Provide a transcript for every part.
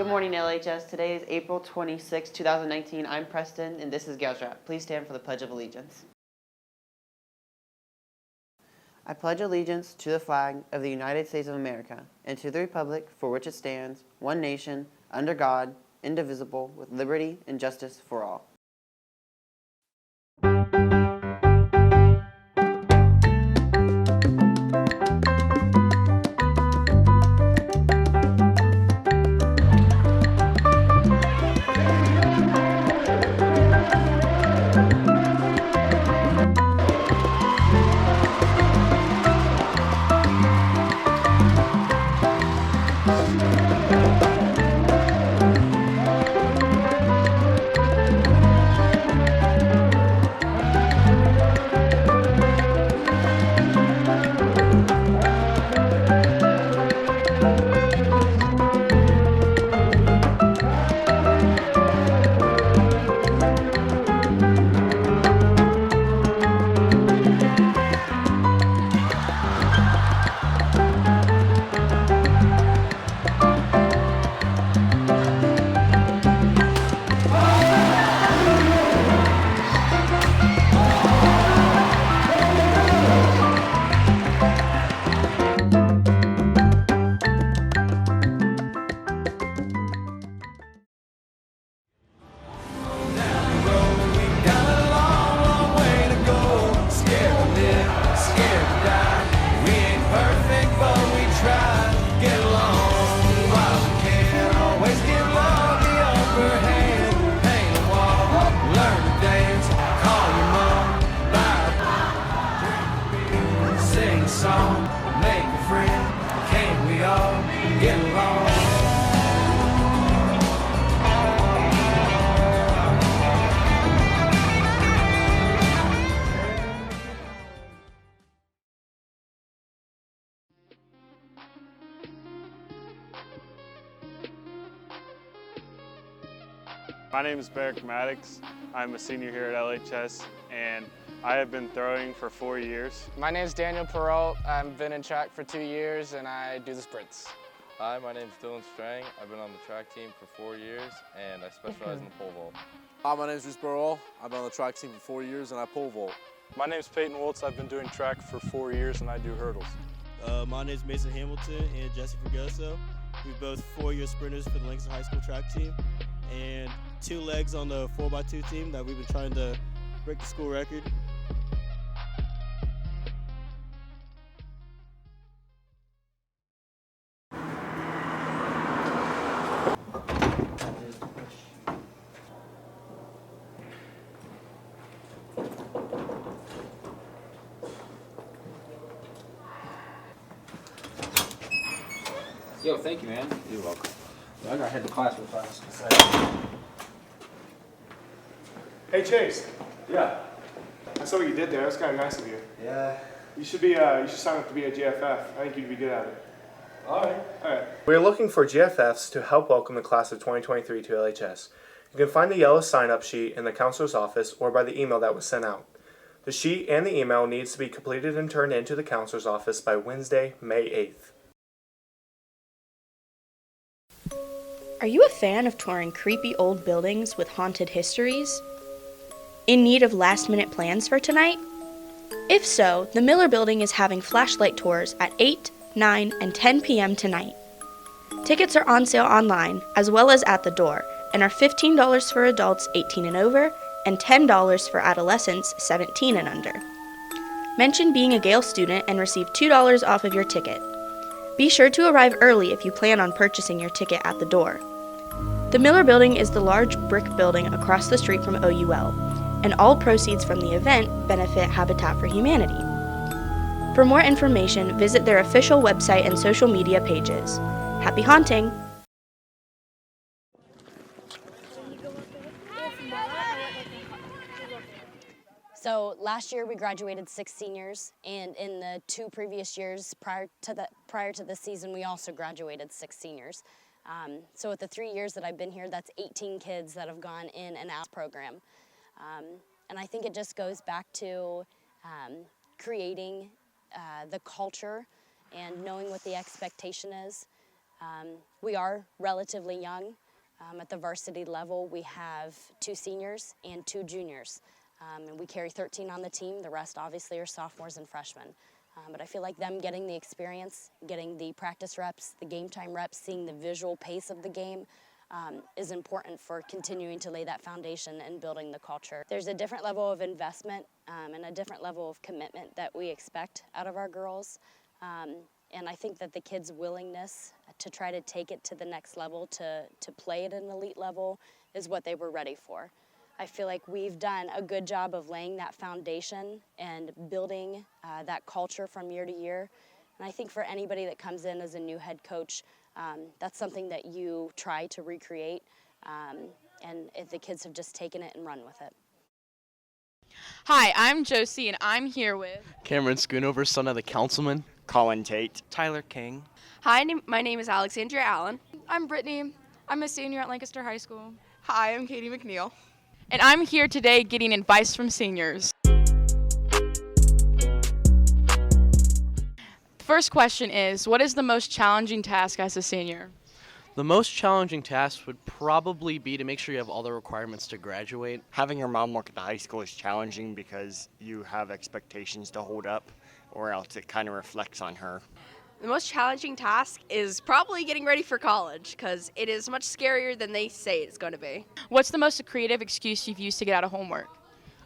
Good morning, LHS. Today is April 26, 2019. I'm Preston, and this is Gales Rap. Please stand for the Pledge of Allegiance. I pledge allegiance to the flag of the United States of America and to the republic for which it stands, one nation, under God, indivisible, with liberty and justice for all. My name is Barrick Maddox. I'm a senior here at LHS, and I have been throwing for 4 years. My name is Daniel Perrault. I've been in track for 2 years, and I do the sprints. Hi, my name is Dylan Strang. I've been on the track team for 4 years, and I specialize in the pole vault. Hi, my name is Reese Burrell. I've been on the track team for 4 years, and I pole vault. My name is Peyton Woltz. I've been doing track for 4 years, and I do hurdles. My name is Mason Hamilton and Jesse Fregoso. We're both 4-year sprinters for the Langston High School track team, and 2 legs on the 4x2 team that we've been trying to break the school record. Yo, thank you, man. You're welcome. I gotta head to class real fast. Hey Chase, Yeah. I saw what you did there. That was kind of nice of you. Yeah. You should sign up to be a GFF. I think you'd be good at it. All right. We're looking for GFFs to help welcome the class of 2023 to LHS. You can find the yellow sign-up sheet in the counselor's office or by the email that was sent out. The sheet and the email needs to be completed and turned into the counselor's office by Wednesday, May 8th. Are you a fan of touring creepy old buildings with haunted histories? In need of last-minute plans for tonight? If so, the Miller Building is having flashlight tours at 8, 9, and 10 p.m. tonight. Tickets are on sale online, as well as at the door, and are $15 for adults 18 and over, and $10 for adolescents 17 and under. Mention being a Gale student and receive $2 off of your ticket. Be sure to arrive early if you plan on purchasing your ticket at the door. The Miller Building is the large brick building across the street from OUL, and all proceeds from the event benefit Habitat for Humanity. For more information, visit their official website and social media pages. Happy haunting! So last year we graduated 6 seniors, and in the 2 previous years prior to this season, we also graduated 6 seniors. So with the 3 years that I've been here, that's 18 kids that have gone in and out of the program. And I think it just goes back to creating the culture and knowing what the expectation is. We are relatively young. At the varsity level, we have 2 seniors and 2 juniors. And we carry 13 on the team. The rest obviously are sophomores and freshmen. But I feel like them getting the experience, getting the practice reps, the game time reps, seeing the visual pace of the game is important for continuing to lay that foundation and building the culture. There's a different level of investment and a different level of commitment that we expect out of our girls. And I think that the kids' willingness to try to take it to the next level, to play at an elite level, is what they were ready for. I feel like we've done a good job of laying that foundation and building that culture from year to year. And I think for anybody that comes in as a new head coach, that's something that you try to recreate. And if the kids have just taken it and run with it. Hi, I'm Josie, and I'm here with Cameron Schoonover, son of the councilman. Colin Tate. Tyler King. Hi, my name is Alexandria Allen. I'm Brittany. I'm a senior at Lancaster High School. Hi, I'm Katie McNeil. And I'm here today getting advice from seniors. First question is, what is the most challenging task as a senior? The most challenging task would probably be to make sure you have all the requirements to graduate. Having your mom work at the high school is challenging because you have expectations to hold up, or else it kind of reflects on her. The most challenging task is probably getting ready for college, because it is much scarier than they say it's going to be. What's the most creative excuse you've used to get out of homework?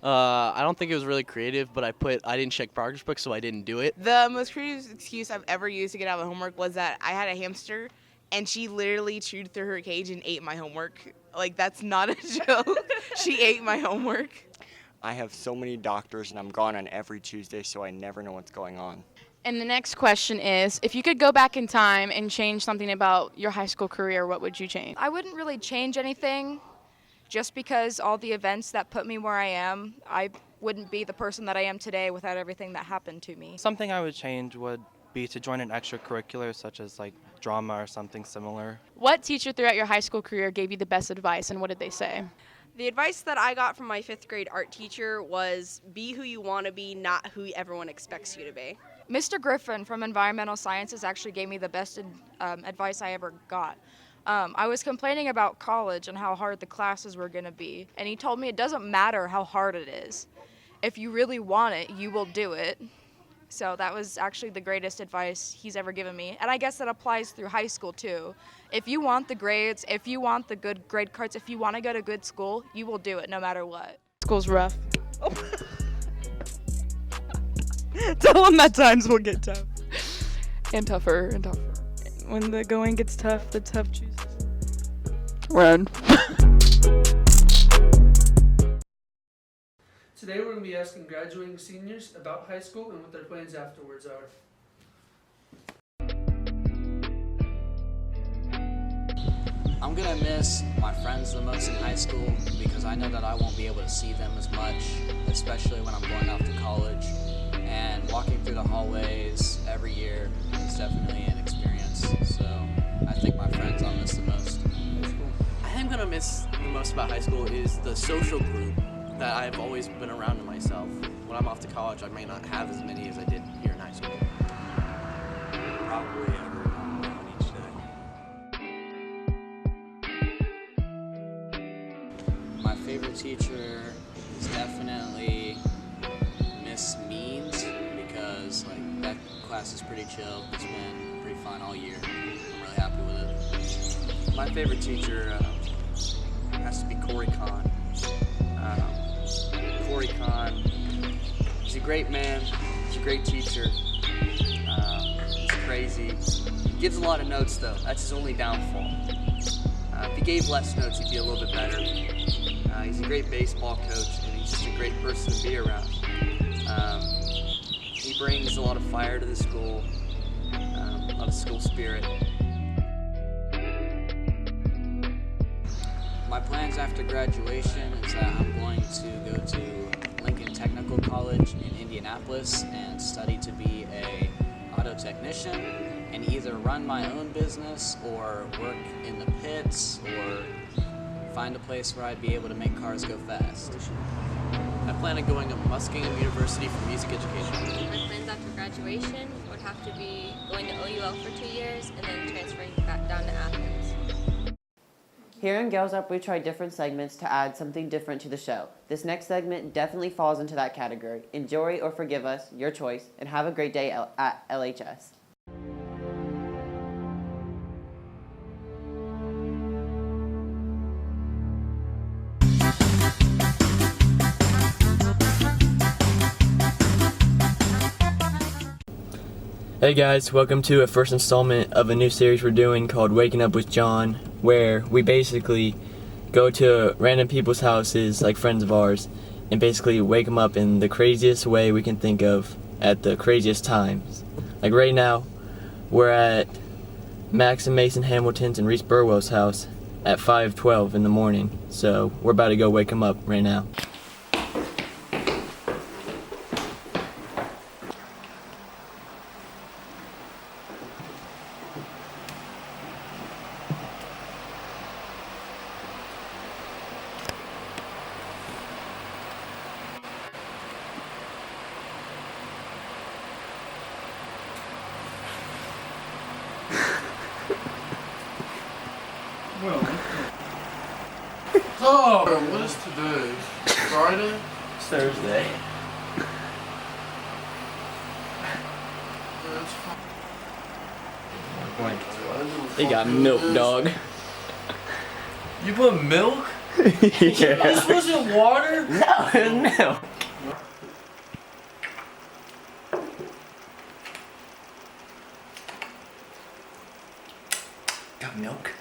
I don't think it was really creative, but I didn't check progress books, so I didn't do it. The most creative excuse I've ever used to get out of homework was that I had a hamster, and she literally chewed through her cage and ate my homework. Like, that's not a joke. She ate my homework. I have so many doctors, and I'm gone on every Tuesday, so I never know what's going on. And the next question is, if you could go back in time and change something about your high school career, what would you change? I wouldn't really change anything, just because all the events that put me where I am, I wouldn't be the person that I am today without everything that happened to me. Something I would change would be to join an extracurricular such as like drama or something similar. What teacher throughout your high school career gave you the best advice, and what did they say? The advice that I got from my 5th grade art teacher was be who you want to be, not who everyone expects you to be. Mr. Griffin from Environmental Sciences actually gave me the best advice I ever got. I was complaining about college and how hard the classes were going to be, and he told me it doesn't matter how hard it is. If you really want it, you will do it. So that was actually the greatest advice he's ever given me. And I guess that applies through high school too. If you want the grades, if you want the good grade cards, if you want to go to good school, you will do it no matter what. School's rough. Oh. Tell them that times will get tough. And tougher and tougher. When the going gets tough, the tough chooses. Run. Today we're going to be asking graduating seniors about high school and what their plans afterwards are. I'm going to miss my friends the most in high school because I know that I won't be able to see them as much, especially when I'm going off to college. And walking through the hallways every year is definitely an experience. So I think my friends I'll miss the most. I think I'm going to miss the most about high school is the social group that I've always been around to myself. When I'm off to college, I may not have as many as I did here in high school. Probably every on each day. My favorite teacher is definitely Miss Means because that class is pretty chill. It's been pretty fun all year. I'm really happy with it. My favorite teacher has to be Corey Kahn. Corey Kahn, he's a great man, he's a great teacher, he's crazy. He gives a lot of notes though, that's his only downfall. If he gave less notes, he'd be a little bit better. He's a great baseball coach, and he's just a great person to be around. He brings a lot of fire to the school, a lot of school spirit. My plans after graduation is that I'm going to go to Lincoln Technical College in Indianapolis and study to be a auto technician and either run my own business or work in the pits or find a place where I'd be able to make cars go fast. I plan on going to Muskingum University for music education. My plans after graduation would would have to be going to OUL for 2 years and then transferring back down to Athens. Here in Girls Up, we try different segments to add something different to the show. This next segment definitely falls into that category. Enjoy or forgive us, your choice, and have a great day at LHS. Hey guys, welcome to a first installment of a new series we're doing called Waking Up with John, where we basically go to random people's houses, like friends of ours, and basically wake them up in the craziest way we can think of at the craziest times. Like right now, we're at Max and Mason Hamilton's and Reese Burwell's house at 5:12 in the morning, so we're about to go wake them up right now. Oh, what is today? Friday? It's Thursday. They got milk, dog. You put milk? Yeah. This wasn't water? No, it was milk. Got milk?